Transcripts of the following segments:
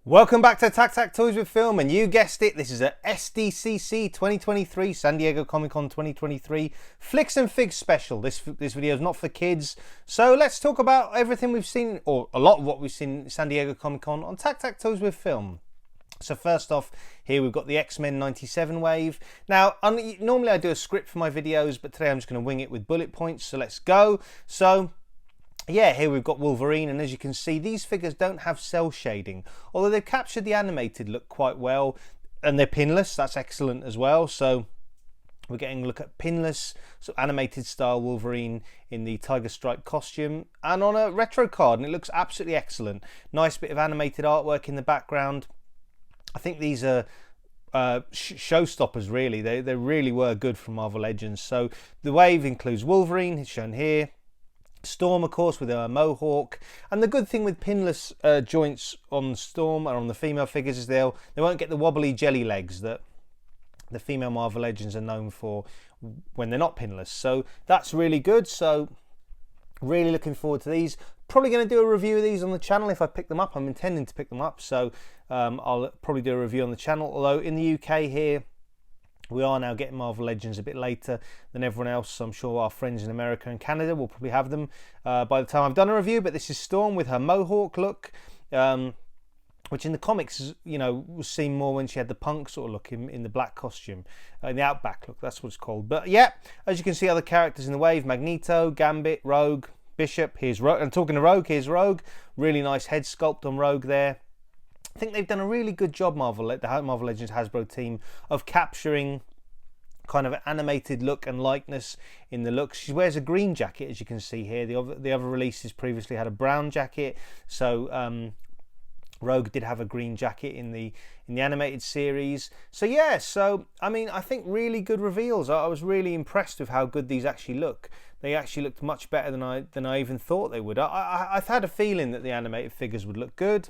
Welcome back to Tac Tac Toys with Film, and you guessed it, this is a SDCC 2023, San Diego Comic-Con 2023 Flicks and Figs special. This video is not for kids, so let's talk about everything we've seen, or a lot of what we've seen in San Diego Comic-Con on Tac Tac Toys with Film. So first off, here we've got the X-Men 97 wave. Now, normally I do a script for my videos, but today I'm just going to wing it with bullet points, so let's go. So yeah, here we've got Wolverine, and as you can see, these figures don't have cell shading, although they've captured the animated look quite well, and they're pinless. That's excellent as well. So we're getting a look at pinless, so animated style Wolverine in the tiger stripe costume and on a retro card, and it looks absolutely excellent. Nice bit of animated artwork in the background. I think these are showstoppers, really. They really were good from Marvel Legends. So the wave includes Wolverine, it's shown here. Storm, of course, with a mohawk, and the good thing with pinless joints on Storm or on the female figures is they won't get the wobbly jelly legs that the female Marvel Legends are known for when they're not pinless. So that's really good. So really looking forward to these. Probably going to do a review of these on the channel if I pick them up. I'm intending to pick them up, so I'll probably do a review on the channel. Although in the UK here, we are now getting Marvel Legends a bit later than everyone else, so I'm sure our friends in America and Canada will probably have them by the time I've done a review. But this is Storm with her mohawk look, which in the comics, you know, was seen more when she had the punk sort of look in the black costume, in the Outback look, that's what it's called. But yeah, as you can see, other characters in the wave: Magneto, Gambit, Rogue, Bishop. Here's Rogue. I'm talking to Rogue. Here's Rogue. Really nice head sculpt on Rogue there. I think they've done a really good job, the Marvel Legends Hasbro team, of capturing kind of an animated look and likeness in the looks. She wears a green jacket, as you can see here. The other releases previously had a brown jacket, so Rogue did have a green jacket in the animated series. So yeah, so I mean, I think really good reveals. I was really impressed with how good these actually look. They actually looked much better than I even thought they would. I've had a feeling that the animated figures would look good,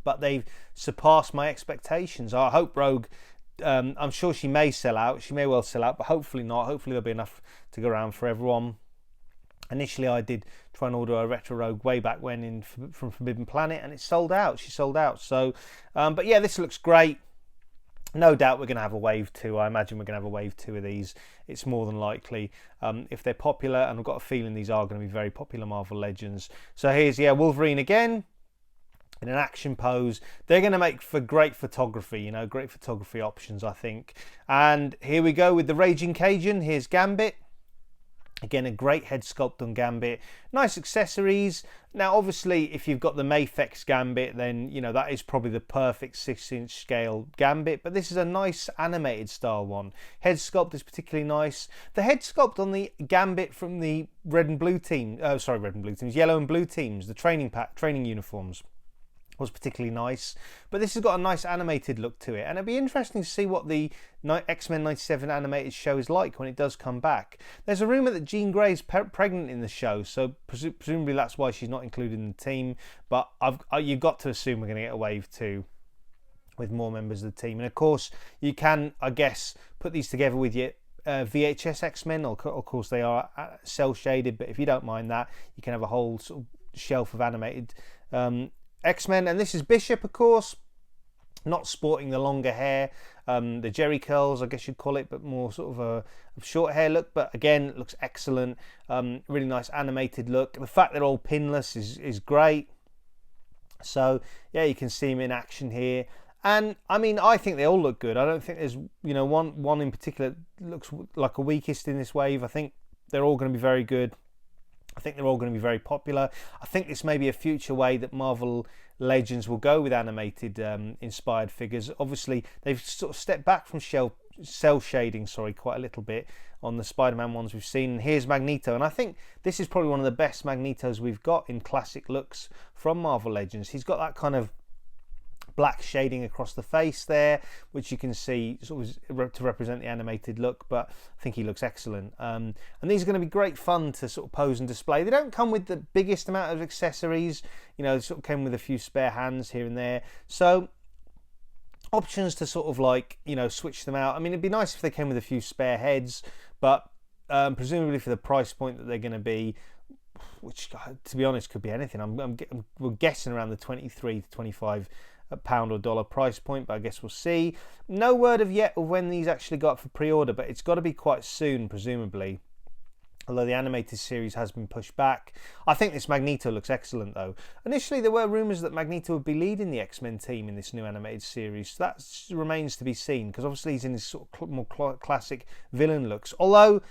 but they've surpassed my expectations. I hope Rogue, I'm sure she may sell out. She may well sell out, but hopefully not. Hopefully there'll be enough to go around for everyone. Initially, I did try and order a Retro Rogue way back when from Forbidden Planet, and it sold out. She sold out. So, but yeah, this looks great. No doubt we're going to have a wave 2. I imagine we're going to have a wave 2 of these. It's more than likely. If they're popular, and I've got a feeling these are going to be very popular Marvel Legends. So here's, yeah, Wolverine again in an action pose. They're going to make for great photography, you know, great photography options, I think. And here we go with the Raging Cajun. Here's Gambit. Again, a great head sculpt on Gambit. Nice accessories. Now, obviously, if you've got the Mafex Gambit, then, you know, that is probably the perfect 6-inch scale Gambit. But this is a nice animated style one. Head sculpt is particularly nice. The head sculpt on the Gambit from the red and blue team, yellow and blue teams, the training uniforms, was particularly nice. But this has got a nice animated look to it, and it'd be interesting to see what the X-Men 97 animated show is like when it does come back. There's a rumour that Jean Grey's pregnant in the show, so presumably that's why she's not included in the team. But you've got to assume we're going to get a wave 2 with more members of the team. And of course, you can, I guess, put these together with your VHS X-Men. Of course, they are cell shaded, but if you don't mind that, you can have a whole sort of shelf of animated X-Men. And this is Bishop, of course, not sporting the longer hair, the Jerry curls, I guess you'd call it, but more sort of a short hair look. But again, it looks excellent. Really nice animated look. The fact they're all pinless is great. So yeah, you can see him in action here. And I mean, I think they all look good. I don't think there's, you know, one in particular looks like a weakest in this wave. I think they're all going to be very good. I think they're all going to be very popular. I think this may be a future way that Marvel Legends will go with animated inspired figures. Obviously, they've sort of stepped back from cell shading, quite a little bit on the Spider-Man ones we've seen. And here's Magneto, and I think this is probably one of the best Magnetos we've got in classic looks from Marvel Legends. He's got that kind of black shading across the face there, which you can see sort of to represent the animated look, but I think he looks excellent. And these are going to be great fun to sort of pose and display. They don't come with the biggest amount of accessories, you know, sort of came with a few spare hands here and there. So options to sort of like, you know, switch them out. I mean, it'd be nice if they came with a few spare heads, but presumably for the price point that they're going to be, which to be honest could be anything. We're guessing around the 23 to 25 a pound or dollar price point, but I guess we'll see. No word of yet of when these actually go up for pre-order, but it's got to be quite soon, presumably. Although the animated series has been pushed back. I think this Magneto looks excellent, though. Initially, there were rumours that Magneto would be leading the X-Men team in this new animated series. So that remains to be seen, because obviously he's in his sort of more classic villain looks. Although,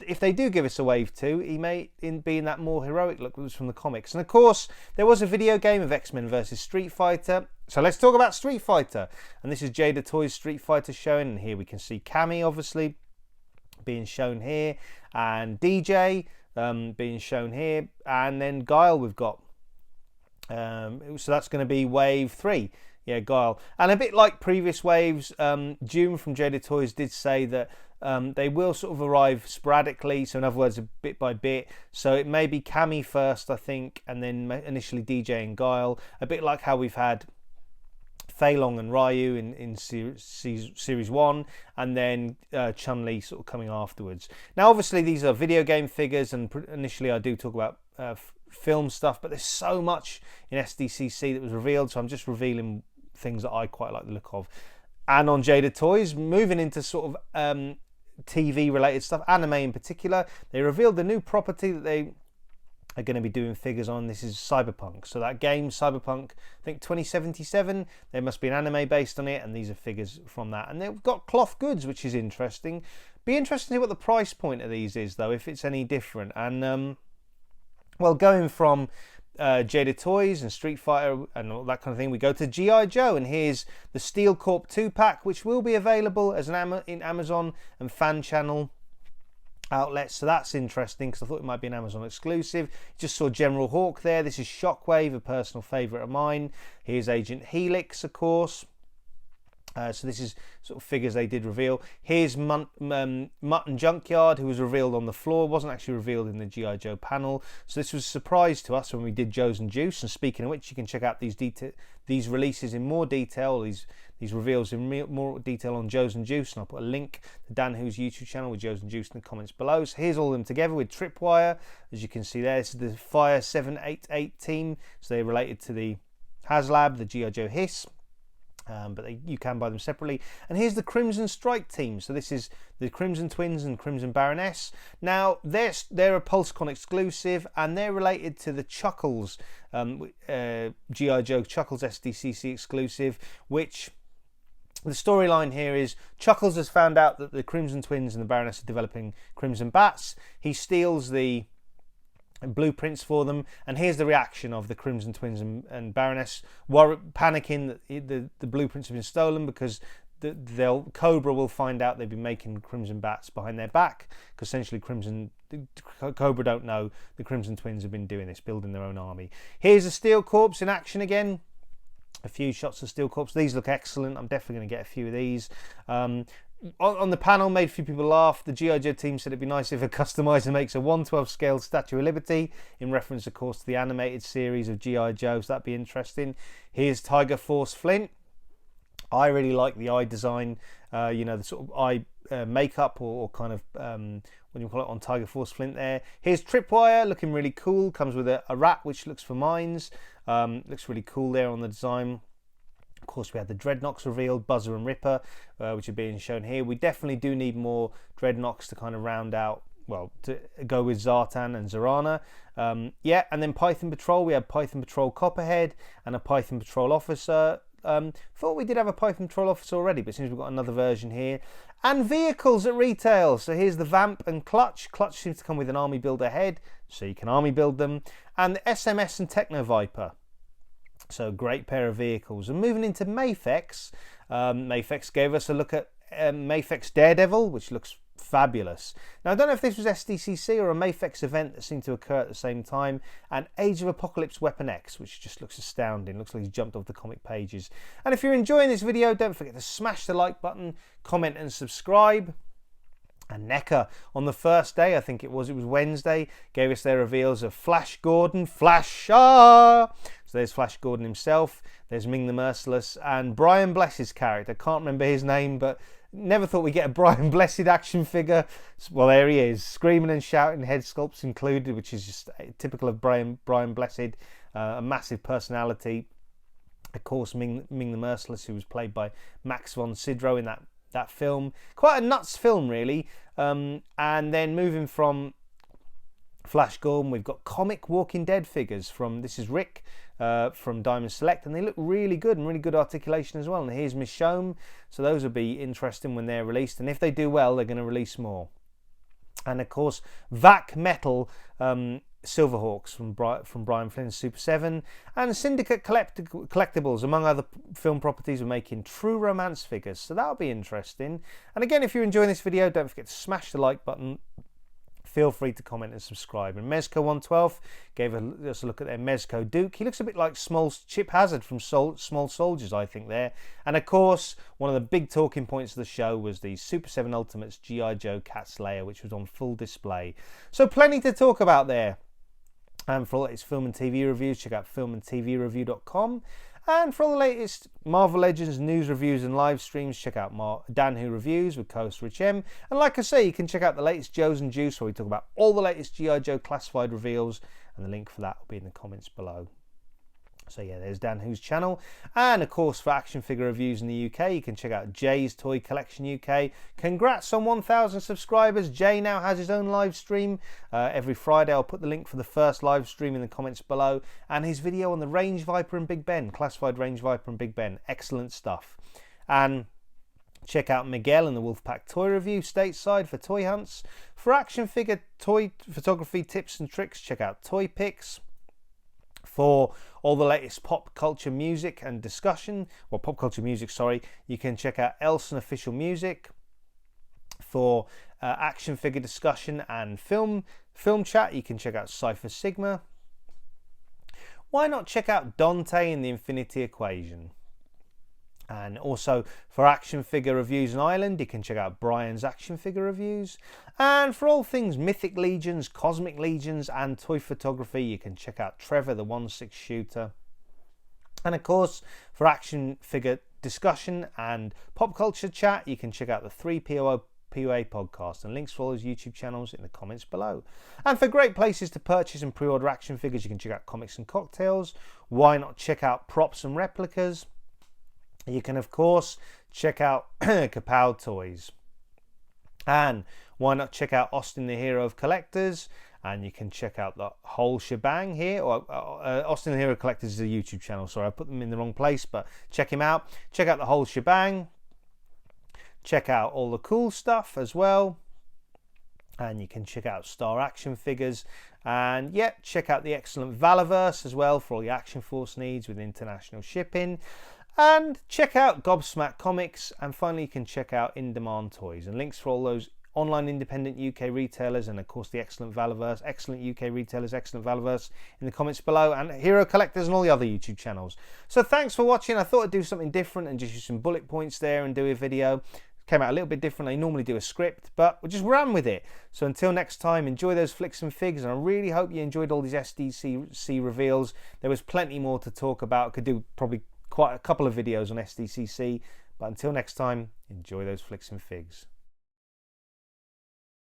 if they do give us a Wave 2, he may be in that more heroic look that was from the comics. And of course, there was a video game of X-Men versus Street Fighter. So let's talk about Street Fighter. And this is Jada Toys' Street Fighter showing. And here we can see Cammy, obviously, being shown here, and DJ being shown here, and then Guile we've got. So that's going to be Wave 3. Yeah, Guile. And a bit like previous waves, June from Jada Toys did say that they will sort of arrive sporadically, so in other words, a bit by bit. So it may be Cammy first, I think, and then initially DJ and Guile, a bit like how we've had Fei Long and Ryu in series 1, and then Chun-Li sort of coming afterwards. Now, obviously, these are video game figures, and initially I do talk about film stuff, but there's so much in SDCC that was revealed, so I'm just revealing things that I quite like the look of. And on Jada Toys, moving into sort of TV related stuff, anime in particular, they revealed the new property that they are going to be doing figures on. This is Cyberpunk. So that game, Cyberpunk, I think 2077, there must be an anime based on it, and these are figures from that. And they've got cloth goods, which is interesting. Be interesting to see what the price point of these is, though, if it's any different. And, well, going from Jada Toys and Street Fighter and all that kind of thing, we go to G.I. Joe, and here's the Steel Corp 2-pack, which will be available as in Amazon and fan channel outlets. So that's interesting, because I thought it might be an Amazon exclusive. Just saw General Hawk there. This is Shockwave, a personal favourite of mine. Here's Agent Helix, of course. So this is sort of figures they did reveal. Here's Mutton Junkyard, who was revealed on the floor. Wasn't actually revealed in the G.I. Joe panel. So this was a surprise to us when we did Joe's and Juice. And speaking of which, you can check out these releases in more detail, these reveals in more detail on Joe's and Juice. And I'll put a link to Dan Who's YouTube channel with Joe's and Juice in the comments below. So here's all of them together with Tripwire. As you can see there, this is the Fire 788 team. So they're related to the HasLab, the G.I. Joe Hiss. But you can buy them separately. And here's the Crimson Strike team. So this is the Crimson Twins and Crimson Baroness. Now, they're a PulseCon exclusive, and they're related to the Chuckles, G.I. Joe Chuckles SDCC exclusive, which the storyline here is Chuckles has found out that the Crimson Twins and the Baroness are developing Crimson Bats. He steals the blueprints for them, and here's the reaction of the Crimson Twins and Baroness, panicking that the blueprints have been stolen, because Cobra will find out they've been making Crimson Bats behind their back, because essentially Cobra don't know the Crimson Twins have been doing this, building their own army. Here's the Steel Corps in action again. A few shots of Steel Corps. These look excellent. I'm definitely going to get a few of these. On the panel, made a few people laugh. The G.I. Joe team said it'd be nice if a customizer makes a 1/12 scale Statue of Liberty, in reference, of course, to the animated series of G.I. Joe, so that'd be interesting. Here's Tiger Force Flint. I really like the eye design, the sort of eye makeup or kind of, what do you call it, on Tiger Force Flint there. Here's Tripwire, looking really cool. Comes with a rat, which looks for mines. Looks really cool there on the design. Of course, we had the Dreadnoks revealed, Buzzer and Ripper, which are being shown here. We definitely do need more Dreadnoks to kind of round out, well, to go with Zartan and Zarana. And then Python Patrol. We had Python Patrol Copperhead and a Python Patrol Officer. Thought we did have a Python Patrol Officer already, but it seems we've got another version here. And vehicles at retail. So here's the Vamp and Clutch. Clutch seems to come with an Army Builder head, so you can Army build them. And the SMS and Techno Viper. So great pair of vehicles. And moving into Mafex, Mafex gave us a look at Mafex Daredevil, which looks fabulous. Now, I don't know if this was SDCC or a Mafex event that seemed to occur at the same time. And Age of Apocalypse Weapon X, which just looks astounding. Looks like he's jumped off the comic pages. And if you're enjoying this video, don't forget to smash the like button, comment and subscribe. And NECA, on the first day, I think it was Wednesday, gave us their reveals of Flash Gordon, So there's Flash Gordon himself, there's Ming the Merciless, and Brian Blessed's character. Can't remember his name, but never thought we'd get a Brian Blessed action figure. Well, there he is, screaming and shouting, head sculpts included, which is just typical of Brian Blessed, a massive personality. Of course, Ming the Merciless, who was played by Max von Sydow in that film. Quite a nuts film, really. And then moving from Flash Gordon, we've got comic Walking Dead figures from, this is Rick from Diamond Select, and they look really good and really good articulation as well. And here's Michonne, so those will be interesting when they're released, and if they do well, they're going to release more. And of course, Vac Metal Silverhawks from Brian Flynn's Super 7, and Syndicate Collectibles, among other film properties, are making true romance figures, so that'll be interesting. And again, if you're enjoying this video, don't forget to smash the like button. Feel free to comment and subscribe. And Mezco112 gave us a look at their Mezco Duke. He looks a bit like Chip Hazard from Small Soldiers, I think, there. And of course, one of the big talking points of the show was the Super 7 Ultimates G.I. Joe Cat Slayer, which was on full display. So plenty to talk about there. And for all its film and TV reviews, check out filmandtvreview.com. And for all the latest Marvel Legends news, reviews and live streams, check out Dan Who Reviews with co-host Rich M. And like I say, you can check out the latest Joes and Juice, where we talk about all the latest G.I. Joe classified reveals, and the link for that will be in the comments below. So yeah, there's Dan Who's channel. And of course, for action figure reviews in the UK, you can check out Jay's Toy Collection UK. Congrats on 1,000 subscribers. Jay now has his own live stream every Friday. I'll put the link for the first live stream in the comments below, and his video on the Range Viper and Big Ben, classified Range Viper and Big Ben. Excellent stuff. And check out Miguel and the Wolfpack Toy Review stateside for toy hunts. For action figure toy photography tips and tricks, check out Toy Pics. For all the latest pop culture music and discussion, or pop culture music, sorry, you can check out Elson Official Music. For action figure discussion and film chat, you can check out Cypher Sigma. Why not check out Dante and the Infinity Equation? And also for action figure reviews in Ireland, you can check out Brian's action figure reviews. And for all things Mythic Legions, Cosmic Legions and toy photography, you can check out Trevor the 1/6 shooter. And of course, for action figure discussion and pop culture chat, you can check out the 3POA podcast, and links for all those YouTube channels in the comments below. And for great places to purchase and pre-order action figures, you can check out Comics and Cocktails. Why not check out Props and Replicas? You can, of course, check out Kapow Toys. And why not check out Austin the Hero of Collectors? And you can check out the whole shebang here. Austin the Hero of Collectors is a YouTube channel. Sorry, I put them in the wrong place, but check him out. Check out the whole shebang. Check out all the cool stuff as well. And you can check out Star Action Figures. And yeah, check out the excellent Valaverse as well for all your Action Force needs with international shipping. And check out Gobsmack Comics, and finally you can check out In Demand Toys, and links for all those online independent UK retailers, and of course the excellent Valaverse, excellent UK retailers, excellent Valaverse in the comments below, and Hero Collectors and all the other YouTube channels. So thanks for watching. I thought I'd do something different and just use some bullet points there and do a video. Came out a little bit different. I normally do a script, but we just ran with it. So until next time, enjoy those flicks and figs, and I really hope you enjoyed all these SDCC reveals. There was plenty more to talk about. I could do probably quite a couple of videos on SDCC, but until next time, enjoy those flicks and figs.